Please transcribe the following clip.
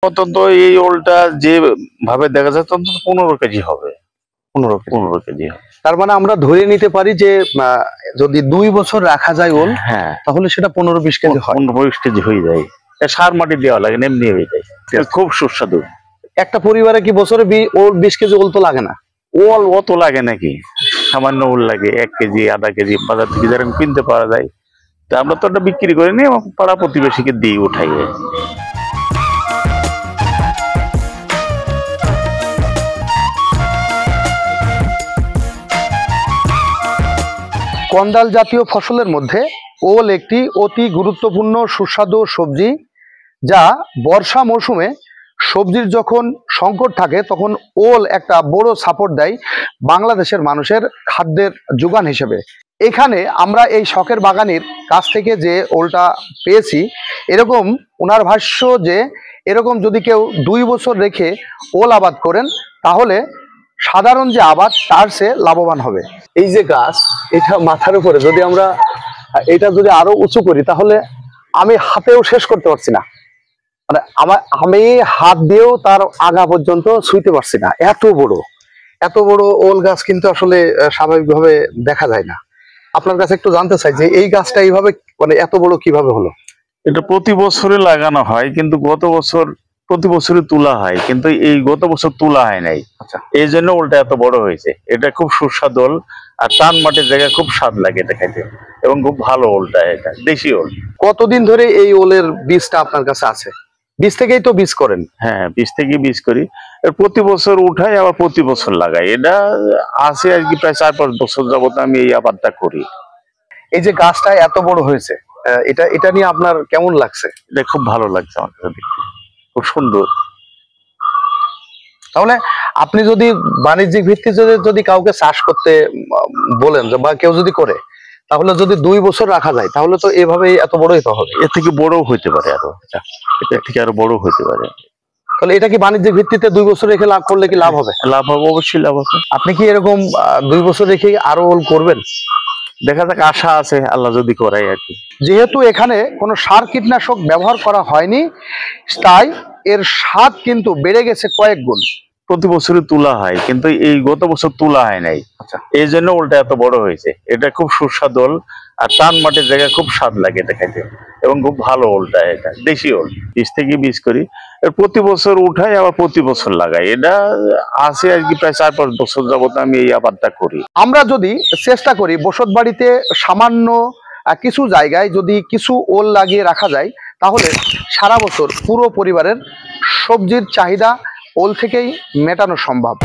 অন্তত এই ওলটা যে ভাবে দেখা যাচ্ছে অন্তত 15 কেজি হবে। 15 কেজি হবে। তার মানে আমরা ধরে নিতে পারি যে যদি 2 বছর রাখা যায় ওল, হ্যাঁ, তাহলে সেটা 15-20 কেজি হয়। 15-20 কেজি হয়ে যায়। সার মাটি দেওয়া লাগে না, এমনি হয়ে যায়। খুব সুস্বাদু। একটা পরিবারে কি বছরে ওল 20 কেজি ওল তো লাগে না? ওল অত লাগে নাকি, সামান্য ওল লাগে 1 কেজি, আধা কেজি বাজার থেকে যেরকম কিনতে পাওয়া যায়। তা আমরা তো ওটা বিক্রি করে নিই, পাড়া প্রতিবেশীকে দিই, উঠাই। কন্দাল জাতীয় ফসলের মধ্যে ওল একটি অতি গুরুত্বপূর্ণ সুস্বাদু সবজি, যা বর্ষা মৌসুমে সবজির যখন সংকট থাকে তখন ওল একটা বড় সাপোর্ট দেয় বাংলাদেশের মানুষের খাদ্যের যোগান হিসেবে। এখানে আমরা এই শখের বাগানের কাছ থেকে যে ওলটা পেয়েছি, এরকম ওনার ভাষ্য যে এরকম যদি কেউ 2 বছর রেখে ওল আবাদ করেন তাহলে সাধারণ যে আবাদ তার চেয়ে লাভবান হবে। এই যে গাছ, এটা মাথার উপরে যদি আমরা এটা যদি আরো উঁচু করি তাহলে আমি হাতেও শেষ করতে পারছি না, মানে আমি হাত দিয়েও তার আগা পর্যন্ত ছুঁইতে পারছি না। এত বড় ওল গাছ কিন্তু আসলে স্বাভাবিকভাবে দেখা যায় না। আপনার কাছে একটু জানতে চাই যে এই গাছটা এইভাবে মানে এত বড় কিভাবে হলো? এটা প্রতি বছরে লাগানো হয়, কিন্তু গত বছর প্রতি বছরই তোলা হয়, কিন্তু এই গত বছর তোলা হয় নাই। আচ্ছা, এই জন্য ওলটা এত বড় হয়েছে। এটা খুব সুস্বাদু ওল, আর টান মাটির জায়গায় খুব স্বাদ লাগে এটা খাইতে, এবং খুব ভালো ওলটা, এটা দেশি ওল। কতদিন ধরে এই ওলের বীজটা আপনার কাছে আছে? বীজ থেকেই তো বীজ করেন? হ্যাঁ, বীজ থেকে বীজ করি। প্রতি বছর উঠাই, আবার প্রতি বছর লাগাই। এটা আছে আর কি, প্রায় 4-5 বছর যাবত আমি এই আবাদটা করি। এই যে গাছটা এত বড় হয়েছে, এটা নিয়ে আপনার কেমন লাগছে? এটা খুব ভালো লাগছে আমার কাছে দেখতে, খুব সুন্দর। তাহলে আপনি যদি বাণিজ্যিক ভিত্তিতে যদি কাউকে চাষ করতে বলেন বা কেউ যদি করে, তাহলে যদি 2 বছর রাখা যায় তাহলে তো এভাবেই এত বড়ই তো হবে। এর থেকে বড়ও হইতে পারে আরো, এর থেকে আরো বড় হইতে পারে। তাহলে এটা কি বাণিজ্যিক ভিত্তিতে 2 বছর রেখে লাভ করলে কি লাভ হবে? লাভ হবে, অবশ্যই লাভ হবে। আপনি কি এরকম 2 বছর রেখে আরো ওল করবেন? দেখা যাক, আশা আছে, আল্লাহ যদি করাই আর কি। যেহেতু এখানে কোনো সার কীটনাশক ব্যবহার করা হয়নি, তাই এর স্বাদ কিন্তু বেড়ে গেছে কয়েক গুণ। প্রতি বছরই তোলা হয়, কিন্তু এই গত বছর তোলা হয় নাই। আচ্ছা, এই জন্য ওলটা এত বড় হয়েছে। এটা খুব সুস্বাদু ওল, আর টান মাটির জায়গায় খুব স্বাদ লাগে এটা খাইতে, এবং খুব ভালো ওলটা, এটা দেশি ওল। বীজ থেকে বীজ করি, প্রতি বছর উঠাই, আবার প্রতি বছর লাগাই। এটা আছে আর কি, প্রায় 4-5 বছর যাবত আমি এই আবাদটা করি। আমরা যদি চেষ্টা করি বসত বাড়িতে সামান্য কিছু জায়গায় যদি কিছু ওল লাগিয়ে রাখা যায়, তাহলে সারা বছর পুরো পরিবারের সবজির চাহিদা ওল থেকেই মেটানো সম্ভব।